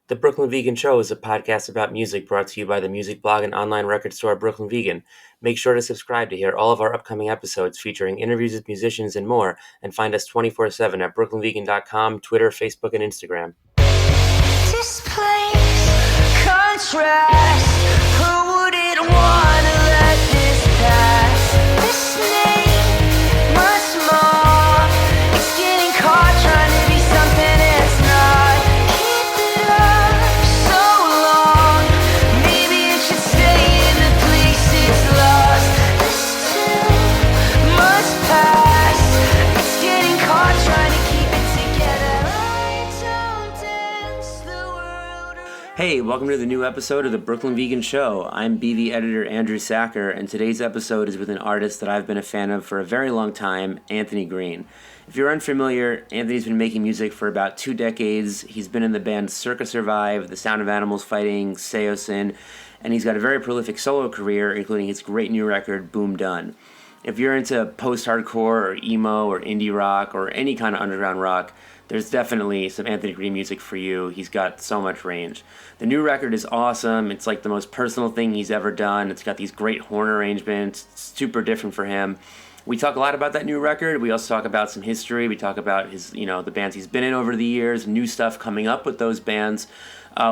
The Brooklyn Vegan Show is a podcast about music brought to you by the music blog and online record store Brooklyn Vegan. Make sure to subscribe to hear all of our upcoming episodes featuring interviews with musicians and more, and find us 24/7 at brooklynvegan.com, Twitter, Facebook, and Instagram. Displace contrast. Who wouldn't wanna let this pass? This name much more. It's getting caught trying to be something it's not. Keep it up so long. Maybe it should stay in the place it's lost. This too must pass. It's getting caught trying to keep it together. I don't dance the world around. Hey, welcome to the new episode of the Brooklyn Vegan Show. I'm BV editor Andrew Sacker, and today's episode is with an artist that I've been a fan of for a very long time, Anthony Green. If you're unfamiliar, Anthony's been making music for about 2 decades. He's been in the bands Circa Survive, The Sound of Animals Fighting, Saosin, and he's got a very prolific solo career, including his great new record, Boom Done. If you're into post-hardcore or emo or indie rock or any kind of underground rock, there's definitely some Anthony Green music for you. He's got so much range. The new record is awesome. It's like the most personal thing he's ever done. It's got these great horn arrangements. It's super different for him. We talk a lot about that new record. We also talk about some history. We talk about his, the bands he's been in over the years, new stuff coming up with those bands.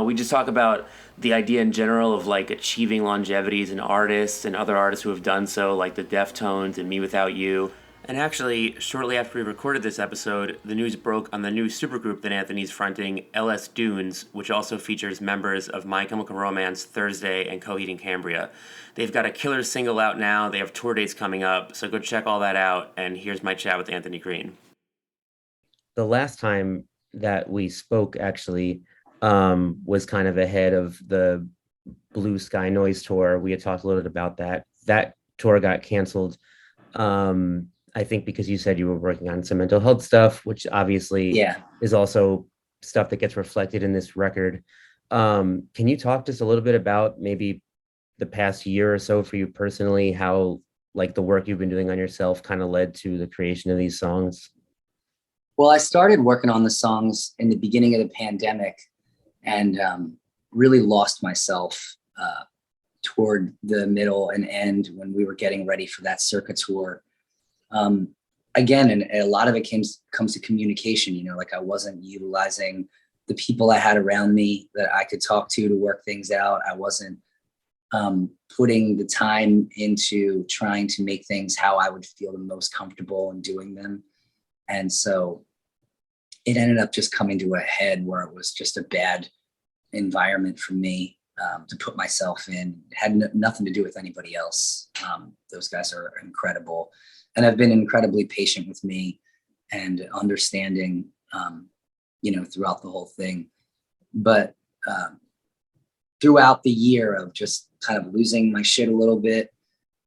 We just talk about the idea in general of like achieving longevity as an artist and other artists who have done so, like the Deftones and mewithoutYou. And actually, shortly after we recorded this episode, the news broke on the new supergroup that Anthony's fronting, LS Dunes, which also features members of My Chemical Romance, Thursday, and Coheed and Cambria. They've got a killer single out now. They have tour dates coming up, so go check all that out. And here's my chat with Anthony Green. The last time that we spoke, actually, was kind of ahead of the Blue Sky Noise tour. We had talked a little bit about that. That tour got canceled. I think because you said you were working on some mental health stuff, which obviously is also stuff that gets reflected in this record. Can you talk just a little bit about maybe the past year or so for you personally, how like the work you've been doing on yourself kind of led to the creation of these songs? Well, I started working on the songs in the beginning of the pandemic and really lost myself toward the middle and end when we were getting ready for that Circa tour. Again, and a lot of it comes to communication, like I wasn't utilizing the people I had around me that I could talk to work things out. I wasn't putting the time into trying to make things how I would feel the most comfortable in doing them. And so it ended up just coming to a head where it was just a bad environment for me to put myself in. It had nothing to do with anybody else. Those guys are incredible. And have been incredibly patient with me and understanding, throughout the whole thing. But throughout the year of just kind of losing my shit a little bit,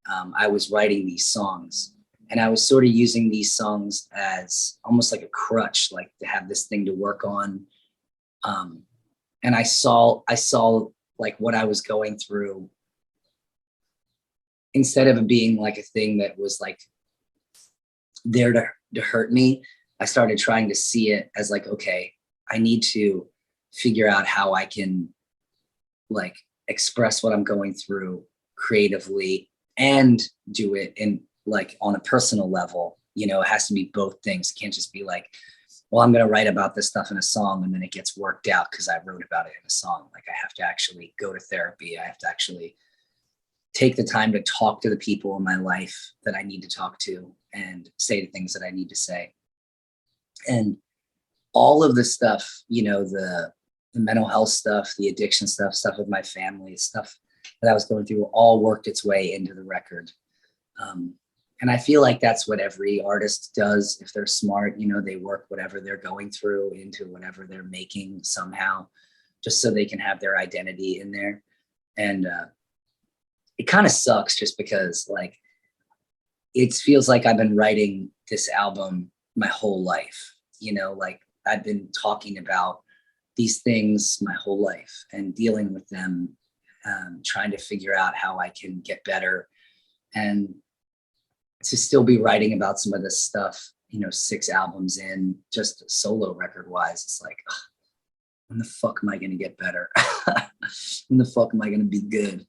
I was writing these songs. And I was sort of using these songs as almost like a crutch, like to have this thing to work on. And I saw like what I was going through, instead of it being like a thing that was like there to hurt me, I started trying to see it as like, okay, I need to figure out how I can like express what I'm going through creatively and do it in like on a personal level. It has to be both things. It can't just be like, well, I'm going to write about this stuff in a song and then it gets worked out because I wrote about it in a song. Like I have to actually go to therapy. I have to actually take the time to talk to the people in my life that I need to talk to and say the things that I need to say. And all of the stuff, the mental health stuff, the addiction stuff with my family, stuff that I was going through, all worked its way into the record. And I feel like that's what every artist does. If they're smart, they work whatever they're going through into whatever they're making somehow, just so they can have their identity in there. And it kind of sucks just because like, it feels like I've been writing this album my whole life, like I've been talking about these things my whole life and dealing with them, trying to figure out how I can get better. And to still be writing about some of this stuff, 6 albums in, just solo record wise, it's like, ugh, when the fuck am I going to get better? When the fuck am I going to be good?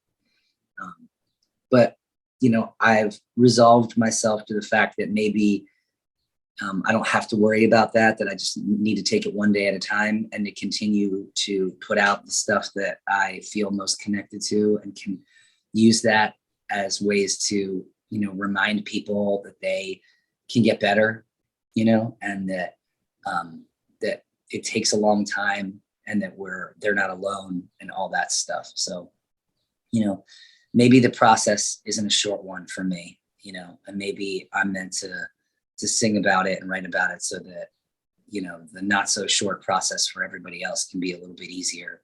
But, you know, I've resolved myself to the fact that maybe I don't have to worry about that I just need to take it one day at a time and to continue to put out the stuff that I feel most connected to, and can use that as ways to, you know, remind people that they can get better, you know, and that that it takes a long time, and that they're not alone and all that stuff. So, you know, maybe the process isn't a short one for me, you know, and maybe I'm meant to sing about it and write about it so that, you know, the not so short process for everybody else can be a little bit easier.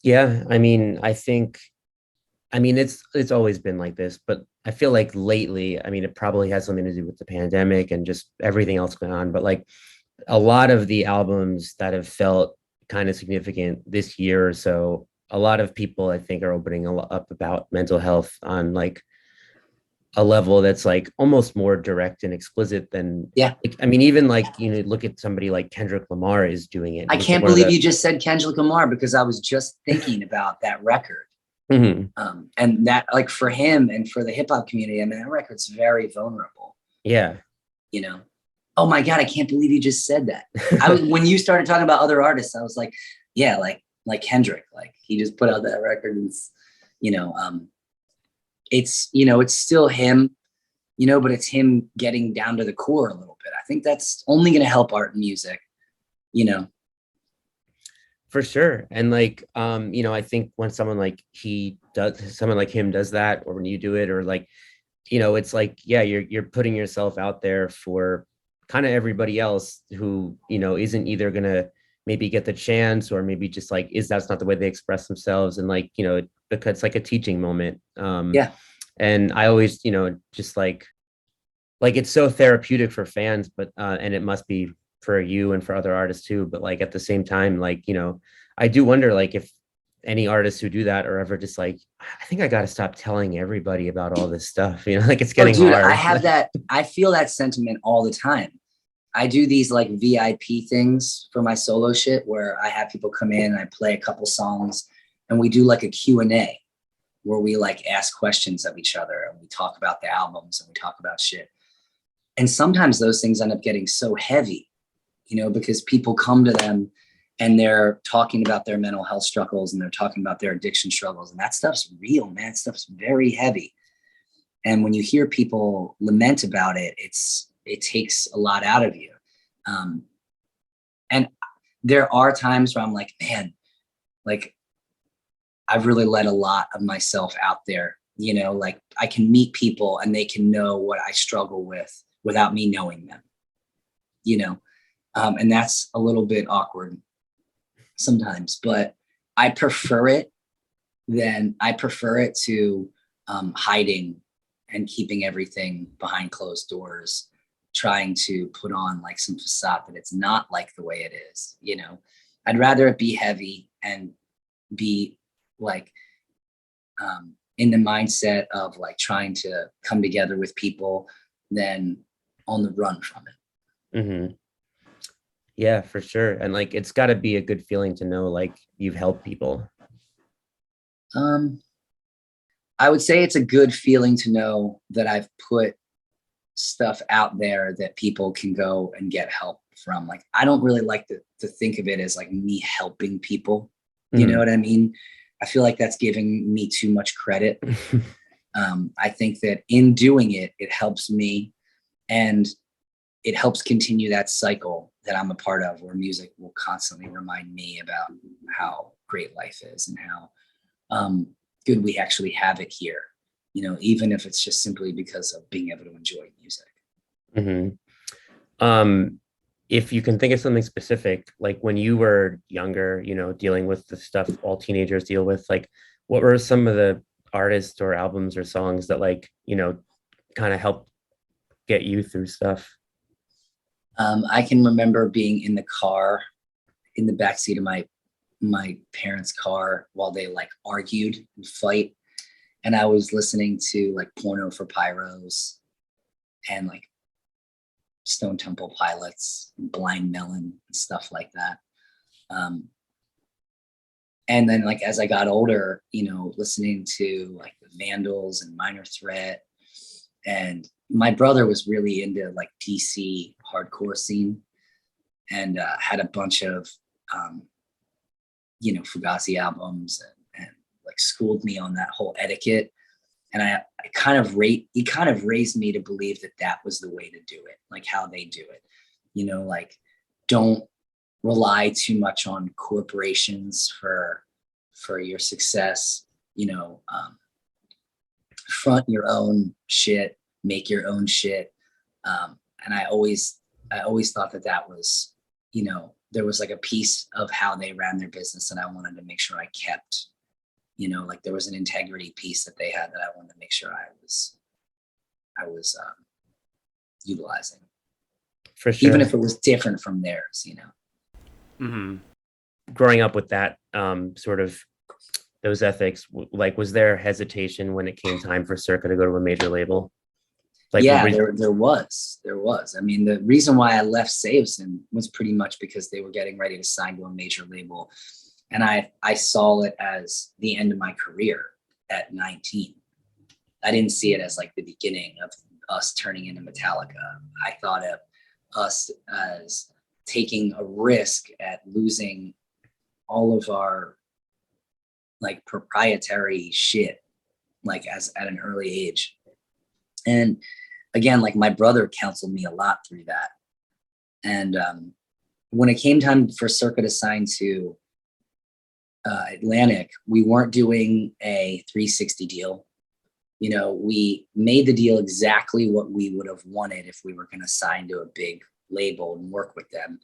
Yeah, I mean, it's always been like this, but I feel like lately, I mean, it probably has something to do with the pandemic and just everything else going on, but like a lot of the albums that have felt kind of significant this year or so, a lot of people I think are opening up about mental health on like a level that's like almost more direct and explicit than, Yeah. I mean, even like, you know, look at somebody like Kendrick Lamar is doing it. I can't believe you just said Kendrick Lamar, because I was just thinking about that record. Mm-hmm. And that, like, for him and for the hip hop community, I mean, that record's very vulnerable. Yeah. You know, oh my God, I can't believe you just said that. When you started talking about other artists, I was like, yeah, like Kendrick, like he just put out that record, and you know, it's, you know, it's still him, you know, but it's him getting down to the core a little bit. I think that's only going to help art and music, you know. For sure. And like, you know, I think when someone like him does that, or when you do it, or like, you know, it's like, yeah, you're putting yourself out there for kind of everybody else who, you know, isn't either gonna maybe get the chance, or maybe just like that's not the way they express themselves. And like, you know, because it's like a teaching moment. Yeah. And I always, you know, just like it's so therapeutic for fans, but and it must be for you and for other artists too. But like at the same time, like, you know, I do wonder like if any artists who do that are ever just like, I think I got to stop telling everybody about all this stuff, you know, like it's getting hard. I have that. I feel that sentiment all the time. I do these like VIP things for my solo shit where I have people come in and I play a couple songs, and we do like a Q&A where we like ask questions of each other, and we talk about the albums, and we talk about shit. And sometimes those things end up getting so heavy, you know, because people come to them and they're talking about their mental health struggles, and they're talking about their addiction struggles. And that stuff's real, man. That stuff's very heavy. And when you hear people lament about it, it takes a lot out of you. And there are times where I'm like, man, like I've really let a lot of myself out there, you know, like I can meet people and they can know what I struggle with without me knowing them, you know? And that's a little bit awkward sometimes, but I prefer it to hiding and keeping everything behind closed doors, trying to put on like some facade that it's not like the way it is, you know. I'd rather it be heavy and be like in the mindset of like trying to come together with people than on the run from it. Mm-hmm. Yeah, for sure. And like, it's got to be a good feeling to know like you've helped people. I would say it's a good feeling to know that I've put stuff out there that people can go and get help from. Like, I don't really like to think of it as like me helping people. You know what I mean? I feel like that's giving me too much credit. I think that in doing it, it helps me, and it helps continue that cycle that I'm a part of, where music will constantly remind me about how great life is and how good we actually have it here, you know, even if it's just simply because of being able to enjoy music. Mm-hmm. If you can think of something specific, like when you were younger, you know, dealing with the stuff all teenagers deal with, like what were some of the artists or albums or songs that like, you know, kind of helped get you through stuff? I can remember being in the car, in the backseat of my parents' car while they like argued and fight. And I was listening to like Porno for Pyros and like Stone Temple Pilots and Blind Melon and stuff like that. And then like as I got older, listening to like the Vandals and Minor Threat, and my brother was really into like DC hardcore scene, and had a bunch of Fugazi albums, and like schooled me on that whole etiquette. And he kind of raised me to believe that was the way to do it, like how they do it, like don't rely too much on corporations for your success, front your own shit, make your own shit. And I always thought that was, there was like a piece of how they ran their business, and I wanted to make sure I kept, like there was an integrity piece that they had that I wanted to make sure I was utilizing. For sure. Even if it was different from theirs, Mm-hmm. Growing up with that sort of those ethics, like was there hesitation when it came time for Circa to go to a major label? Like, yeah, there was. I mean, the reason why I left Saosin was pretty much because they were getting ready to sign to a major label. And I saw it as the end of my career at 19. I didn't see it as like the beginning of us turning into Metallica. I thought of us as taking a risk at losing all of our like proprietary shit, like at an early age. And again, like my brother counseled me a lot through that. And when it came time for Circa to sign to Atlantic, we weren't doing a 360 deal. We made the deal exactly what we would have wanted if we were going to sign to a big label and work with them.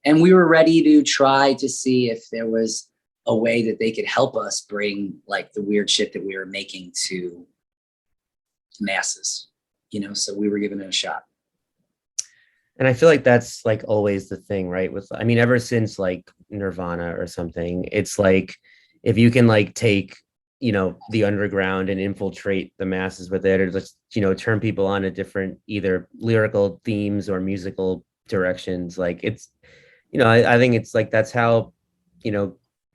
And we were ready to try to see if there was a way that they could help us bring like the weird shit that we were making to masses, so we were giving it a shot. And I feel like that's like always the thing, right? Ever since like Nirvana or something, it's like, if you can like take, the underground and infiltrate the masses with it, or just, turn people on to different either lyrical themes or musical directions. Like it's, I think it's like, that's how,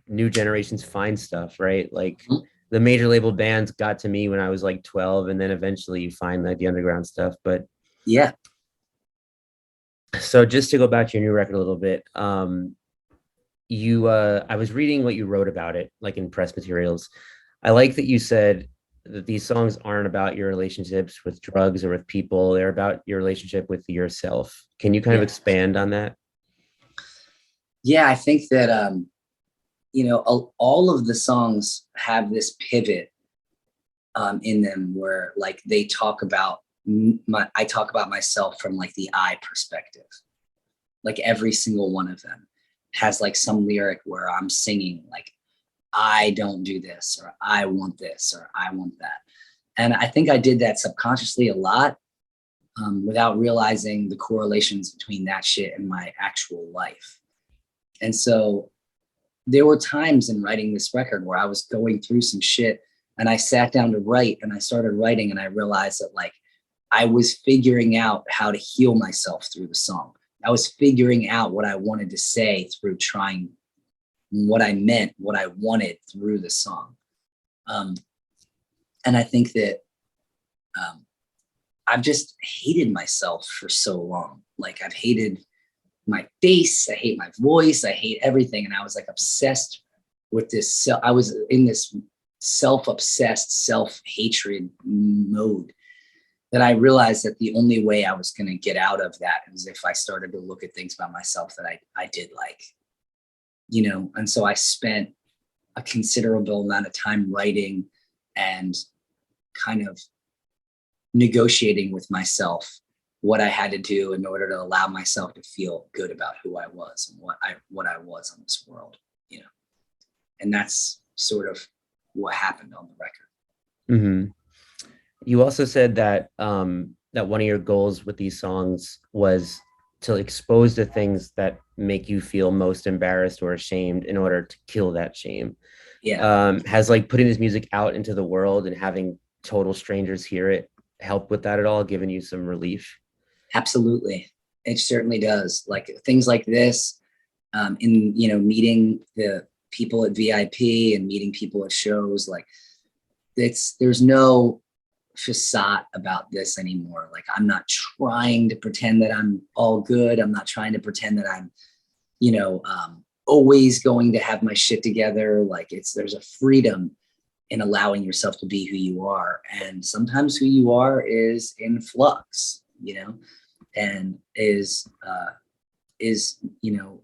new generations find stuff, right? Like the major label bands got to me when I was like 12, and then eventually you find like the underground stuff. But yeah. So just to go back to your new record a little bit, I was reading what you wrote about it, like in press materials. I like that you said that these songs aren't about your relationships with drugs or with people. They're about your relationship with yourself. Can you kind of expand on that? Yeah, I think that, all of the songs have this pivot in them where like they talk about I talk about myself from like the I perspective. Like every single one of them has like some lyric where I'm singing like, I don't do this, or I want this, or I want that. And I think I did that subconsciously a lot without realizing the correlations between that shit and my actual life. And so there were times in writing this record where I was going through some shit, and I sat down to write, and I started writing, and I realized that like I was figuring out how to heal myself through the song. I was figuring out what I wanted to say through trying what I meant, what I wanted through the song. And I think that I've just hated myself for so long. Like I've hated my face, I hate my voice, I hate everything. And I was like obsessed with this. I was in this self-obsessed, self-hatred mode that I realized that the only way I was going to get out of that was if I started to look at things about myself that I did like, and so I spent a considerable amount of time writing and kind of negotiating with myself what I had to do in order to allow myself to feel good about who I was and what I was on this world, and that's sort of what happened on the record. Mm-hmm. You also said that that one of your goals with these songs was to expose the things that make you feel most embarrassed or ashamed in order to kill that shame. Yeah. Has like putting this music out into the world and having total strangers hear it help with that at all, given you some relief? Absolutely. It certainly does. Like things like this, in, you know, meeting the people at VIP and meeting people at shows. Like there's no facade about this anymore. Like I'm not trying to pretend that I'm all good. I'm not trying to pretend that I'm, you know, always going to have my shit together. Like there's a freedom in allowing yourself to be who you are. And sometimes who you are is in flux, you know, and is, you know,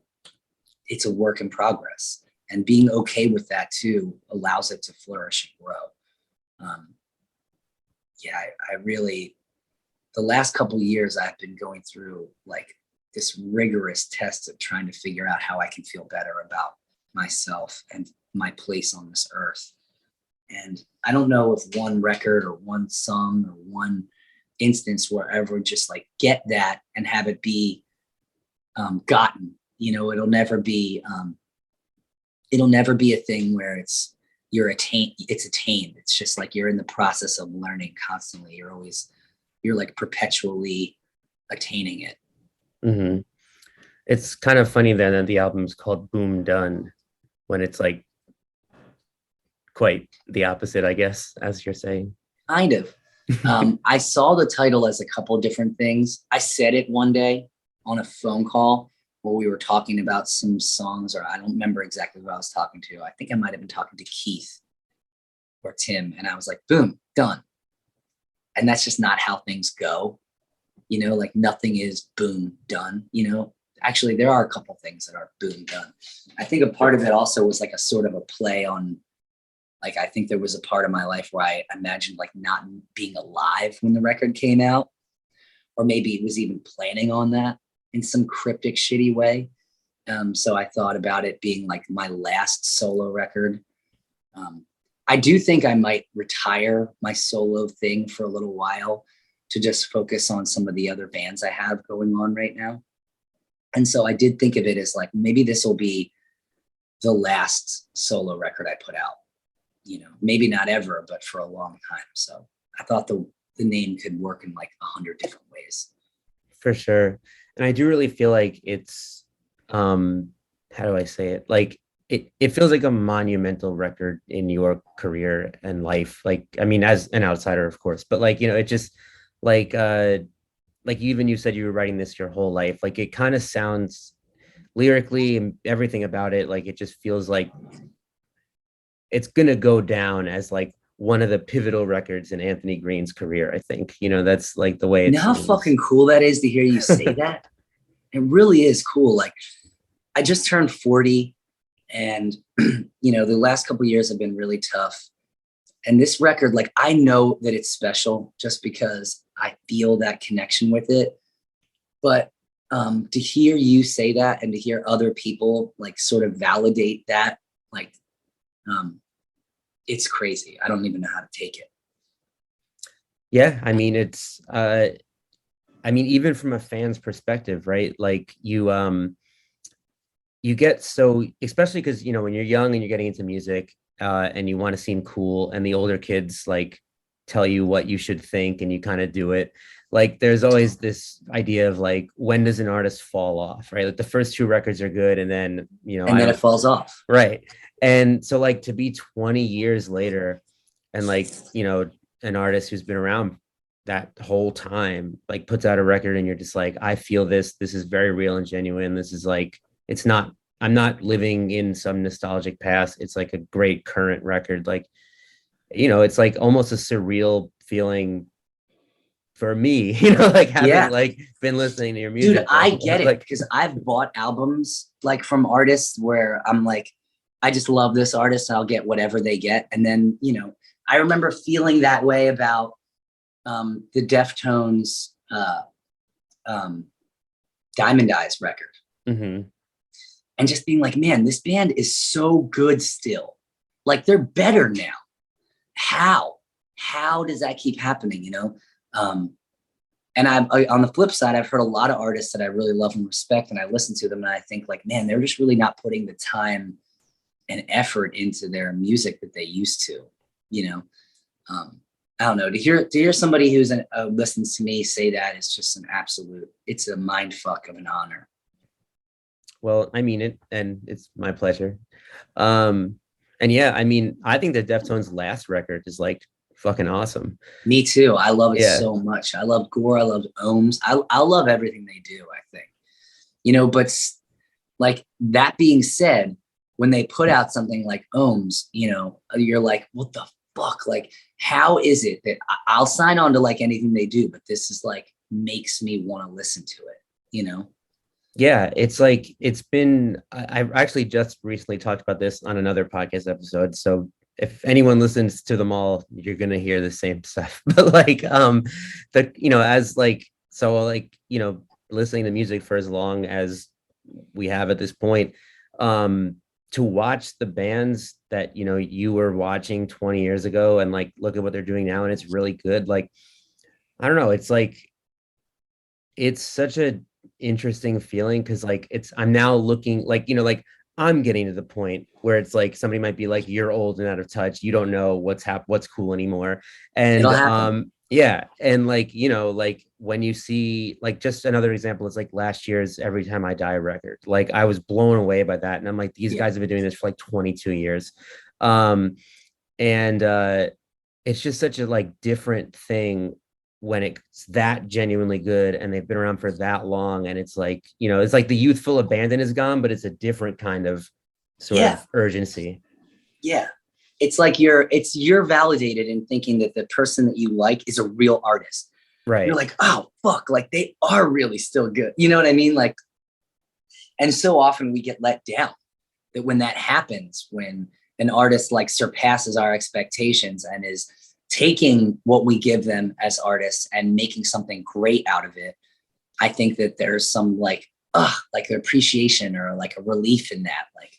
it's a work in progress, and being okay with that too allows it to flourish and grow. Yeah, I really, the last couple of years I've been going through like this rigorous test of trying to figure out how I can feel better about myself and my place on this earth. And I don't know if one record or one song or one instance will ever just like get that and have it be gotten. You know, it'll never be a thing where it's attained. It's just like you're in the process of learning constantly. You're like perpetually attaining it. Mm-hmm. It's kind of funny then that the album's called Boom Done, when it's like quite the opposite, I guess, as you're saying. Kind of. I saw the title as a couple of different things. I said it one day on a phone call where we were talking about some songs, or I don't remember exactly who I was talking to. I think I might have been talking to Keith or Tim, and I was like, boom, done. And that's just not how things go. You know, like nothing is boom, done. You know, actually there are a couple things that are boom, done. I think a part of it also was like a sort of a play on, like, I think there was a part of my life where I imagined like not being alive when the record came out, or maybe it was even planning on that in some cryptic, shitty way. So I thought about it being like my last solo record. I do think I might retire my solo thing for a little while to just focus on some of the other bands I have going on right now. And so I did think of it as like, maybe this will be the last solo record I put out, you know, maybe not ever, but for a long time. So I thought the name could work in like 100 different ways. For sure. And I do really feel like it's, how do I say it? Like, it feels like a monumental record in your career and life. Like, I mean, as an outsider, of course, but like, you know, it just like even you said you were writing this your whole life. Like, it kind of sounds lyrically and everything about it, like it just feels like it's gonna go down as like one of the pivotal records in Anthony Green's career. I think, you know, that's like the way You know how fucking cool that is to hear you say that? It really is cool. Like, I just turned 40, and you know, the last couple of years have been really tough. And this record, like, I know that it's special just because I feel that connection with it. But to hear you say that and to hear other people like sort of validate that, like, it's crazy. I don't even know how to take it. Yeah, I mean, it's I mean, even from a fan's perspective, right? Like, you get so, especially because, you know, when you're young and you're getting into music, and you want to seem cool, and the older kids like tell you what you should think and you kind of do it. Like, there's always this idea of like, when does an artist fall off, right? Like, the first two records are good, and then, you know, and then it falls off. Right. And so like, to be 20 years later and like, you know, an artist who's been around that whole time like puts out a record, and you're just like, I feel this is very real and genuine. This is like, it's not, I'm not living in some nostalgic past. It's like a great current record. Like, you know, it's like almost a surreal feeling for me, you know, like having like been listening to your music. Dude, I get it, because I've bought albums like from artists where I'm like, I just love this artist, I'll get whatever they get. And then, you know, I remember feeling that way about the Deftones Diamond Eyes record. Mm-hmm. And just being like, man, this band is so good still. Like, they're better now. How does that keep happening, you know? And on the flip side, I've heard a lot of artists that I really love and respect, and I listen to them and I think like, man, they're just really not putting the time and effort into their music that they used to, you know? I don't know, to hear somebody who's listens to me say that is just an absolute, it's a mind fuck of an honor. Well, I mean it, and it's my pleasure. Um, and yeah, I mean, I think that Deftones' last record is like fucking awesome. Me too. I love it Yeah, so much. I love Gore. I love Ohms. I love everything they do, I think. But like that being said, when they put out something like Ohms, you're like, what the fuck? Like, how is it that I'll sign on to like anything they do, but this is like makes me want to listen to it? yeah, it's like it's been. I've actually just recently talked about this on another podcast episode. So if anyone listens to them all, you're gonna hear the same stuff. But like, as like so like listening to music for as long as we have at this point, to watch the bands that you were watching 20 years ago and like look at what they're doing now and it's really good. Like, I don't know, it's like it's such a interesting feeling because like I'm now looking like like I'm getting to the point where it's like somebody might be like, you're old and out of touch, you don't know what's cool anymore. And It'll happen. yeah, and like like when you see like just another example is like last year's Every Time I Die record. Like I was blown away by that and I'm like, these Yeah. guys have been doing this for like 22 years. um and it's just such a like different thing when it's that genuinely good and they've been around for that long. And it's like it's like the youthful abandon is gone, but it's a different kind of sort Yeah. of urgency. Yeah. It's like you're validated in thinking that the person that you like is a real artist. Right. You're like, oh fuck, like they are really still good. You know what I mean? Like, and so often we get let down that when that happens, when an artist like surpasses our expectations and is taking what we give them as artists and making something great out of it, I think that there's some like an appreciation or like a relief in that. Like,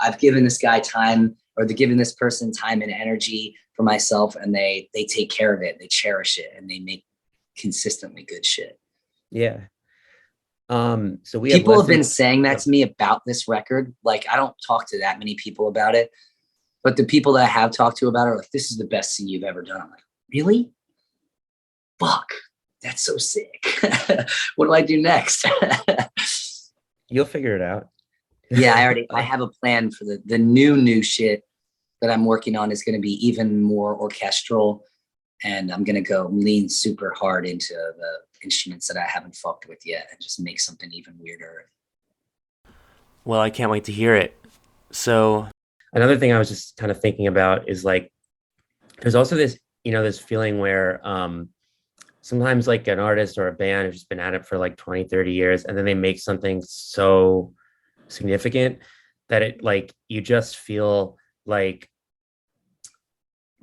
I've given this guy time, or they're giving this person time and energy for myself, and they take care of it, they cherish it, and they make consistently good shit. Yeah. So People have been saying that to me about this record. Like, I don't talk to that many people about it, but the people that I have talked to about it are like, this is the best thing you've ever done. I'm like, really? Fuck, that's so sick. What do I do next? You'll figure it out. Yeah, I have a plan for the new shit that I'm working on is going to be even more orchestral, and I'm going to go lean super hard into the instruments that I haven't fucked with yet and just make something even weirder. Well, I can't wait to hear it. So another thing I was just kind of thinking about is like, there's also this, this feeling where sometimes like an artist or a band has just been at it for like 20, 30 years, and then they make something so significant that it like, you just feel like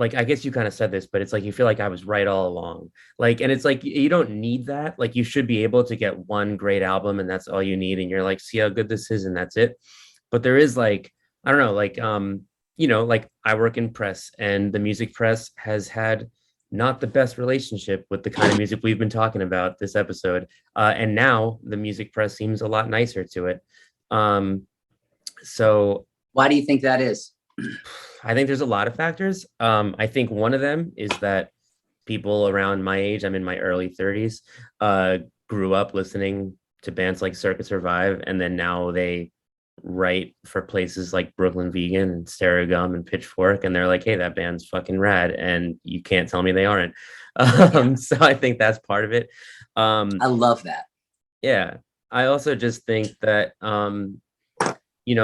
I guess you kind of said this, but it's like you feel like I was right all along. Like, and it's like you don't need that. Like you should be able to get one great album and that's all you need. And you're like, see how good this is, and that's it. But there is like, I don't know, like like I work in press, and the music press has had not the best relationship with the kind of music we've been talking about this episode. And now the music press seems a lot nicer to it. So why do you think that is? I think there's a lot of factors. I think one of them is that people around my age, I'm in my early 30s, grew up listening to bands like Circa Survive, and then now they write for places like BrooklynVegan and Stereo Gum and Pitchfork, and they're like, hey, that band's fucking rad, and you can't tell me they aren't. So I think that's part of it. I love that. Yeah. I also just think that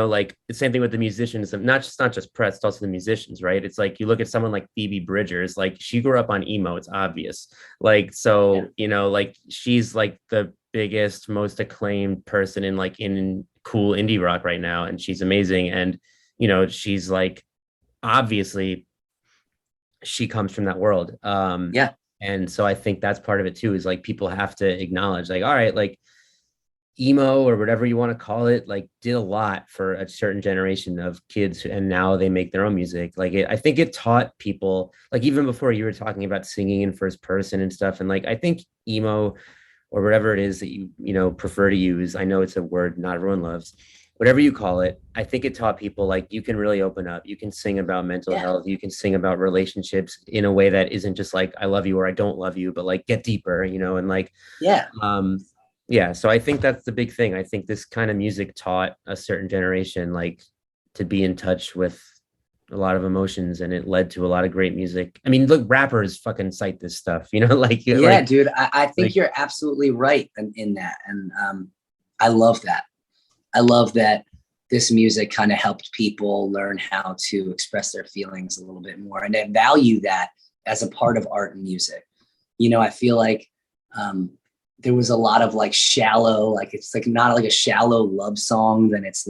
like the same thing with the musicians, not just press, it's also the musicians, right? It's like you look at someone like Phoebe Bridgers, like she grew up on emo, it's obvious. Like, so, like she's like the biggest, most acclaimed person in cool indie rock right now, and she's amazing. And, she's like, obviously she comes from that world. Yeah. And so I think that's part of it too, is like people have to acknowledge like, all right, like emo or whatever you want to call it, like did a lot for a certain generation of kids, and now they make their own music. Like I think it taught people, like even before you were talking about singing in first person and stuff, and like I think emo or whatever it is that you prefer to use, I know it's a word not everyone loves, whatever you call it, I think it taught people like you can really open up, you can sing about mental health, you can sing about relationships in a way that isn't just like I love you or I don't love you, but like get deeper, and like Yeah, so I think that's the big thing. I think this kind of music taught a certain generation like to be in touch with a lot of emotions, and it led to a lot of great music. I mean, look, rappers fucking cite this stuff, Yeah, dude, I think like you're absolutely right in that. And I love that. I love that this music kind of helped people learn how to express their feelings a little bit more. And I value that as a part of art and music. I feel like there was a lot of like shallow, like it's like not like a shallow love song, then it's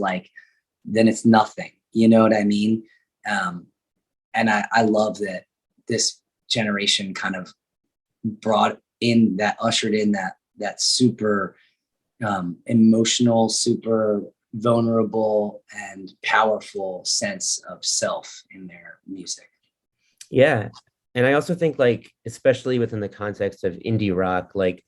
nothing. You know what I mean? And I love that this generation kind of ushered in that super emotional, super vulnerable and powerful sense of self in their music. yeah. And I also think like, especially within the context of indie rock, like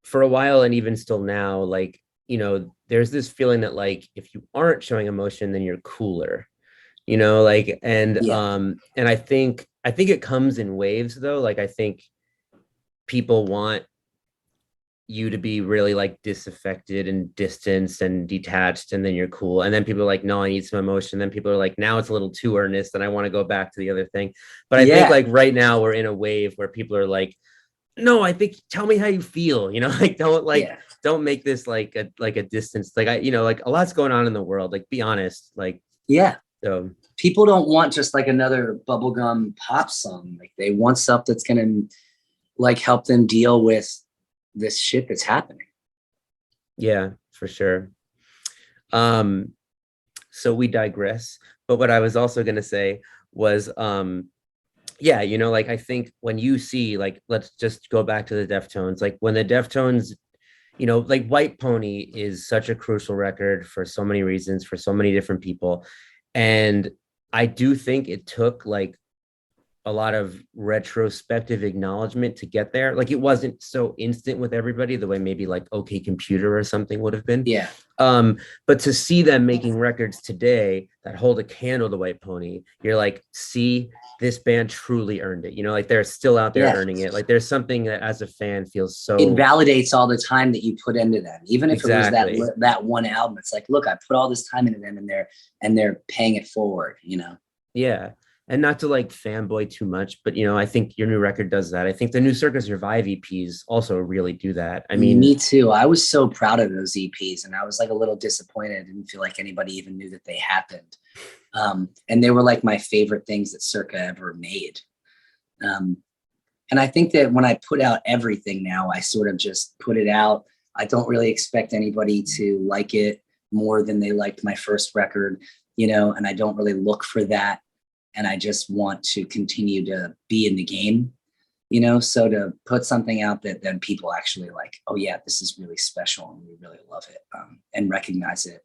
for a while and even still now, like, there's this feeling that like if you aren't showing emotion, then you're cooler, like Yeah. and I think it comes in waves though. Like I think people want you to be really like disaffected and distanced and detached, and then you're cool. And then people are like, no, I need some emotion. Then people are like, now it's a little too earnest and I want to go back to the other thing. But I think Yeah. like right now we're in a wave where people are like, no, I think tell me how you feel, like Yeah. don't make this like a distance. Like like a lot's going on in the world. Like be honest. Like Yeah. so People don't want just like another bubblegum pop song. Like they want stuff that's gonna like help them deal with this shit that's happening. yeah, for sure. Um so we digress. But what I was also gonna say was yeah, like I think when you see like let's just go back to the Deftones, like when the Deftones, like White Pony is such a crucial record for so many reasons, for so many different people. And I do think it took like a lot of retrospective acknowledgement to get there. Like it wasn't so instant with everybody the way maybe like OK Computer or something would have been. Yeah. But to see them making records today that hold a candle to White Pony, you're like, see, this band truly earned it. Like they're still out there earning it. Like there's something that as a fan feels so. It validates all the time that you put into them, even if exactly. it was that one album. It's like, look, I put all this time into them, and they're paying it forward. Yeah. And not to like fanboy too much, but I think your new record does that. I think the new Circa Survive EPs also really do that. I mean, me too. I was so proud of those EPs, and I was like a little disappointed. I didn't feel like anybody even knew that they happened. And they were like my favorite things that Circa ever made. And I think that when I put out everything now, I sort of just put it out. I don't really expect anybody to like it more than they liked my first record, and I don't really look for that. And I just want to continue to be in the game, so to put something out that then people actually like, oh yeah, this is really special and we really love it, and recognize it.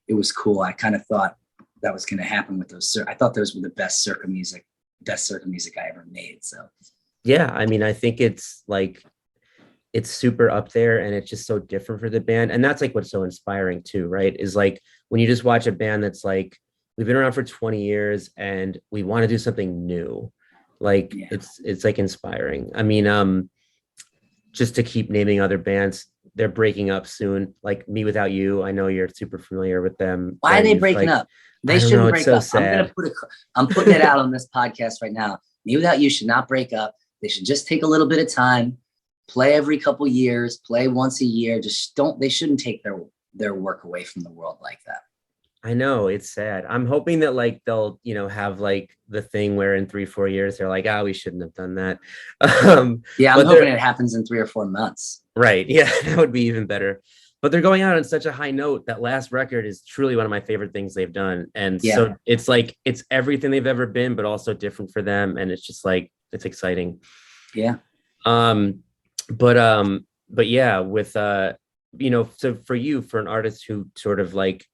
It was cool. I kind of thought that was going to happen with those. I thought those were the best Circa music I ever made. So yeah, I mean, I think it's like, it's super up there and it's just so different for the band. And that's like what's so inspiring too, right? Is like when you just watch a band that's like, we've been around for 20 years and we want to do something new. Like yeah. it's like inspiring. I mean, just to keep naming other bands, they're breaking up soon. Like mewithoutYou, I know you're super familiar with them. Why are they breaking up? They shouldn't break up. Sad. I'm putting it out on this podcast right now. mewithoutYou should not break up. They should just take a little bit of time, play every couple years, play once a year. They shouldn't take their work away from the world like that. I know, it's sad. I'm hoping that like they'll, have like the thing where in 3-4 years they're like, we shouldn't have done that. Yeah, I'm hoping it happens in 3 or 4 months. Right. Yeah, that would be even better. But they're going out on such a high note. That last record is truly one of my favorite things they've done. And so it's like, it's everything they've ever been, but also different for them. And it's just like, it's exciting. Yeah. But yeah, with, so for you, for an artist who sort of like,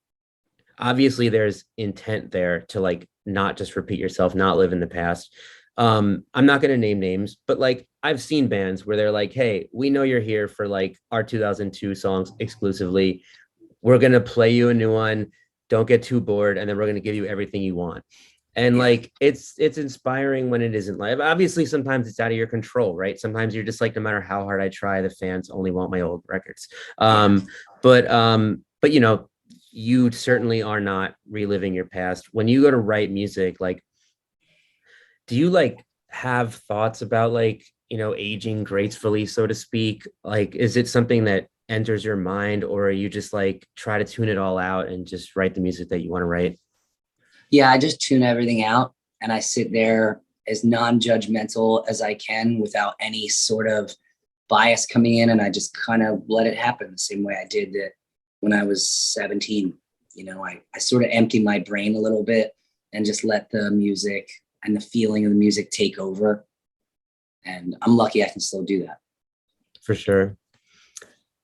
obviously there's intent there to like, not just repeat yourself, not live in the past. I'm not going to name names, but like I've seen bands where they're like, hey, we know you're here for like our 2002 songs exclusively. We're going to play you a new one. Don't get too bored. And then we're going to give you everything you want. And Yeah. like it's inspiring when it isn't. Like obviously sometimes it's out of your control, right? Sometimes you're just like, no matter how hard I try, the fans only want my old records. Yeah. But you know, you certainly are not reliving your past. When you go to write music, like, do you like have thoughts about like, you know, aging gracefully, so to speak? Like, is it something that enters your mind, or are you just like try to tune it all out and just write the music that you want to write? Yeah, I just tune everything out and I sit there as non-judgmental as I can without any sort of bias coming in, and I just kind of let it happen the same way I did that when I was 17. You know, I sort of empty my brain a little bit and just let the music and the feeling of the music take over. And I'm lucky I can still do that. For sure.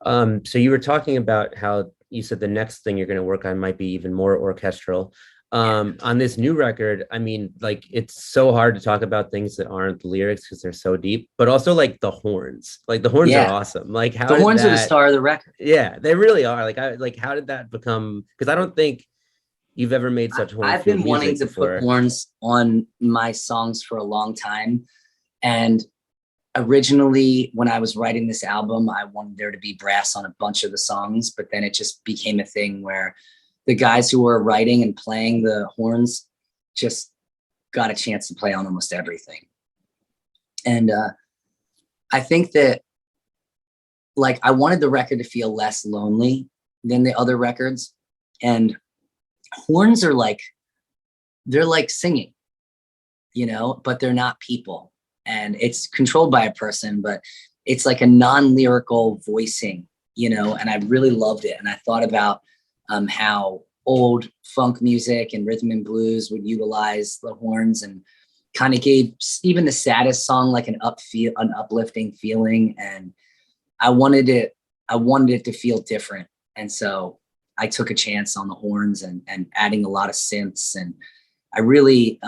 So you were talking about how you said the next thing you're going to work on might be even more orchestral. On this new record, I mean, like it's so hard to talk about things that aren't the lyrics because they're so deep, but also like the horns. Like the horns are Yeah, awesome. Like how the did horns are the that? star of the record. Yeah, they really are. Like how did that become? Because I don't think you've ever made such I've horn-filled been wanting music to put before. horns on my songs for a long time. And originally, when I was writing this album, I wanted there to be brass on a bunch of the songs, but then it just became a thing where the guys who were writing and playing the horns just got a chance to play on almost everything. And I think that like I wanted the record to feel less lonely than the other records. And horns are like, they're like singing, you know, but they're not people. And it's controlled by a person, but it's like a non-lyrical voicing, you know, and I really loved it. And I thought about how old funk music and rhythm and blues would utilize the horns, and kind of gave even the saddest song like an uplifting feeling. And I wanted it to feel different. And so I took a chance on the horns and adding a lot of synths. And I really,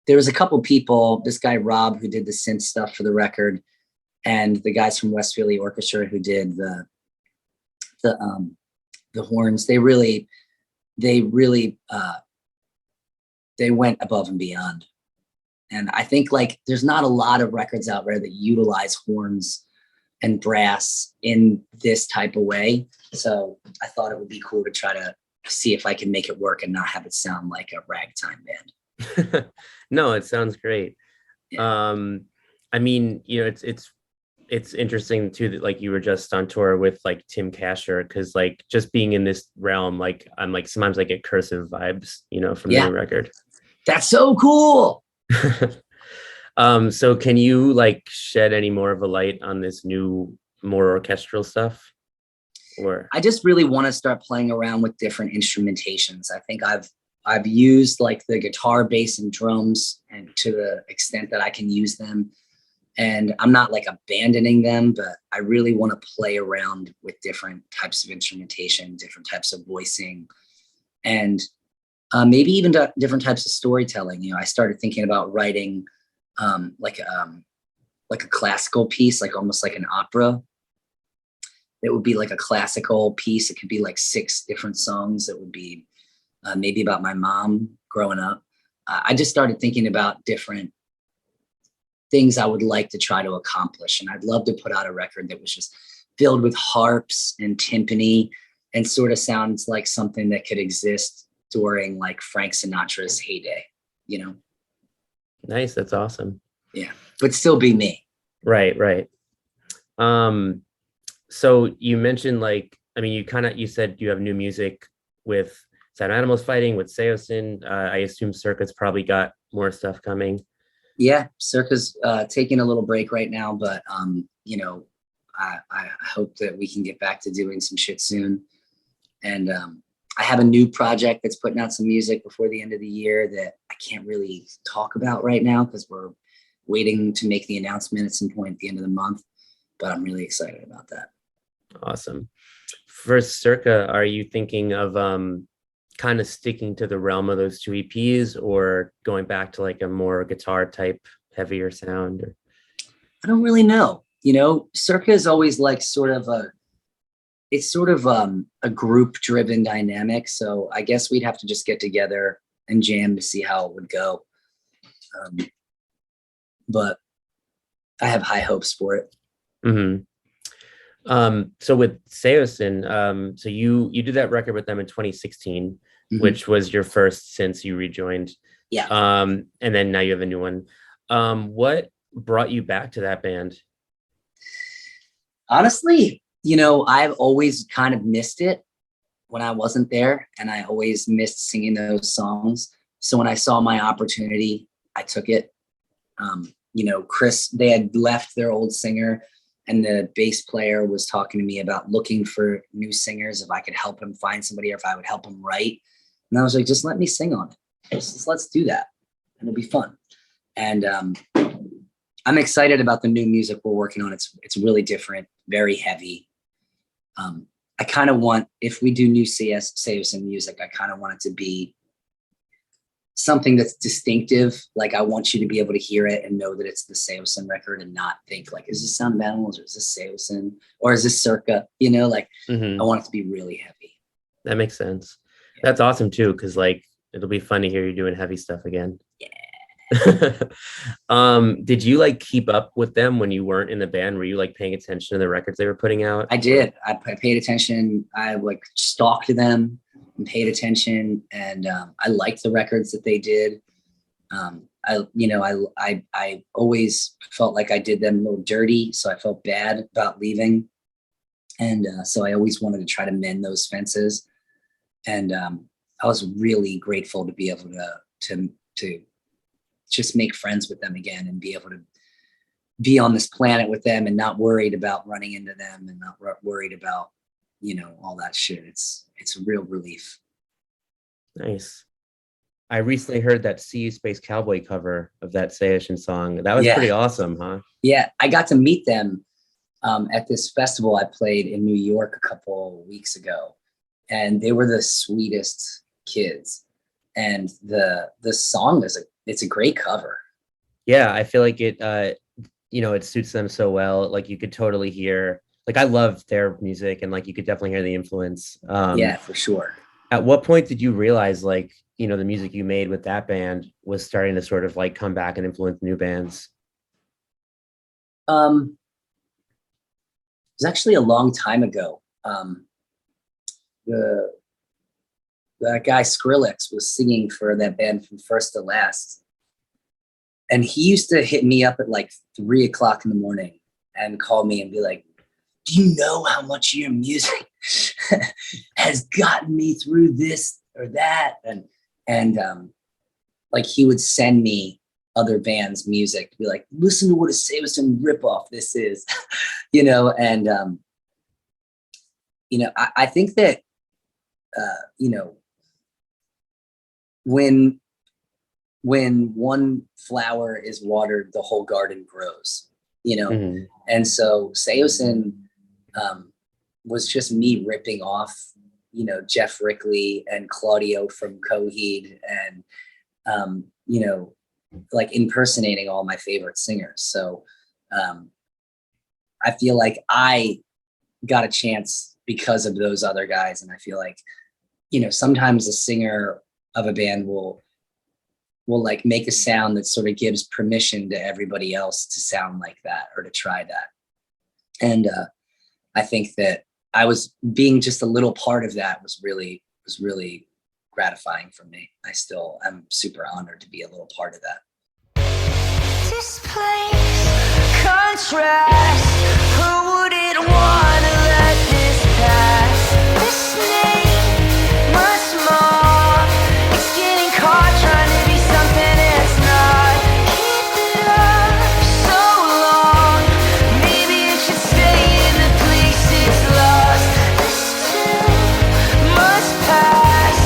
there was a couple people, this guy, Rob, who did the synth stuff for the record, and the guys from West Philly Orchestra who did the horns. They went above and beyond. And I think like there's not a lot of records out there that utilize horns and brass in this type of way. So I thought it would be cool to try to see if I can make it work and not have it sound like a ragtime band. No, it sounds great. Yeah. I mean, you know, it's interesting too that like you were just on tour with like Tim Kasher, because like just being in this realm, like I'm like sometimes I get Cursive vibes, you know, from the new record. That's so cool. So can you like shed any more of a light on this new, more orchestral stuff? Or I just really want to start playing around with different instrumentations. I think I've used like the guitar, bass, and drums, and to the extent that I can use them. And I'm not like abandoning them, but I really want to play around with different types of instrumentation, different types of voicing, and maybe even different types of storytelling. You know, I started thinking about writing like a classical piece, like almost like an opera. It would be like a classical piece. It could be like 6 different songs. It would be maybe about my mom growing up. I just started thinking about different things I would like to try to accomplish. And I'd love to put out a record that was just filled with harps and timpani and sort of sounds like something that could exist during like Frank Sinatra's heyday, you know? nice, that's awesome. Yeah, but still be me. Right. So you mentioned like, I mean, you said you have new music with Sad Animals Fighting, with Saosin. I assume Circa's probably got more stuff coming. Yeah, Circa's taking a little break right now, but you know, I hope that we can get back to doing some shit soon. And I have a new project that's putting out some music before the end of the year that I can't really talk about right now because we're waiting to make the announcement at some point at the end of the month. But I'm really excited about that. Awesome. For Circa, are you thinking of kind of sticking to the realm of those 2 EPs, or going back to like a more guitar type, heavier sound? Or I don't really know. You know, Circa is always like it's sort of a group driven dynamic. So I guess we'd have to just get together and jam to see how it would go. But I have high hopes for it. Mm-hmm. So with Saosin, so you did that record with them in 2016, mm-hmm. which was your first since you rejoined. Yeah. And then now you have a new one. What brought you back to that band? Honestly, I've always kind of missed it when I wasn't there, and I always missed singing those songs. So when I saw my opportunity, I took it. Chris, they had left their old singer, and the bass player was talking to me about looking for new singers, if I could help him find somebody or if I would help him write. And I was like, just let me sing on it. Let's do that. And it'll be fun. And I'm excited about the new music we're working on. It's really different, very heavy. I kind of want, if we do new Saosin music, I kind of want it to be something that's distinctive. Like, I want you to be able to hear it and know that it's the Saosin record and not think like, is this Sound of Animals or is this Saosin or is this Circa? Mm-hmm. I want it to be really heavy. That makes sense. Yeah. That's awesome too, because like it'll be fun to hear you doing heavy stuff again. Yeah. Did you like keep up with them when you weren't in the band? Were you like paying attention to the records they were putting out? I did. I paid attention. I like stalked them and paid attention, and I liked the records that they did. I always felt like I did them a little dirty, so I felt bad about leaving, and so I always wanted to try to mend those fences. And I was really grateful to be able to just make friends with them again and be able to be on this planet with them and not worried about running into them and not worried about, all that shit. It's a real relief. Nice. I recently heard that SeeYouSpaceCowboy cover of that Saosin song. That was pretty awesome, huh? Yeah, I got to meet them at this festival I played in New York a couple weeks ago, and they were the sweetest kids. And the song it's a great cover. Yeah, I feel like it it suits them so well. Like, you could totally hear, like, I love their music, and like you could definitely hear the influence. Yeah, for sure. At what point did you realize, like, the music you made with that band was starting to sort of like come back and influence new bands? It was actually a long time ago. That guy Skrillex was singing for that band from First to Last. And he used to hit me up at like 3:00 in the morning and call me and be like, do you know how much your music has gotten me through this or that? And like, he would send me other bands' music to be like, listen to what a Saosin ripoff this is, and I think that when one flower is watered, the whole garden grows, mm-hmm. And so Saosin was just me ripping off, Jeff Rickley and Claudio from Coheed, and, like impersonating all my favorite singers. So I feel like I got a chance because of those other guys. And I feel like, sometimes a singer of a band will like make a sound that sort of gives permission to everybody else to sound like that or to try that. And I think that I was being just a little part of that was really gratifying for me. I'm super honored to be a little part of that. Displace contrast. Who wouldn't wanna let this pass? This name much more. It's getting caught trying to be something it's not. Keep it up so long. Maybe it should stay in the place it's lost. This too must pass.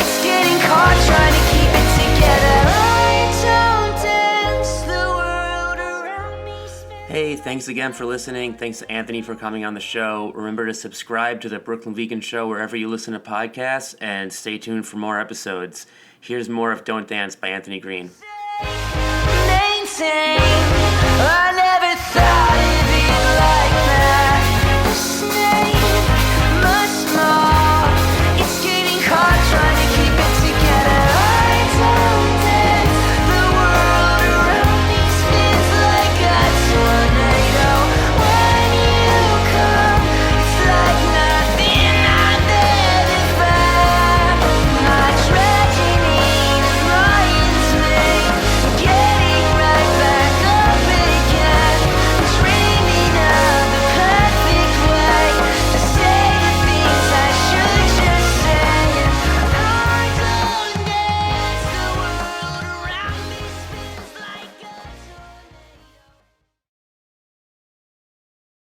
It's getting caught trying to keep it together. I don't dance, the world around me spins. Hey, thanks again for listening. Thanks to Anthony for coming on the show. Remember to subscribe to the Brooklyn Vegan Show wherever you listen to podcasts, and stay tuned for more episodes. Here's more of Don't Dance by Anthony Green. Maintain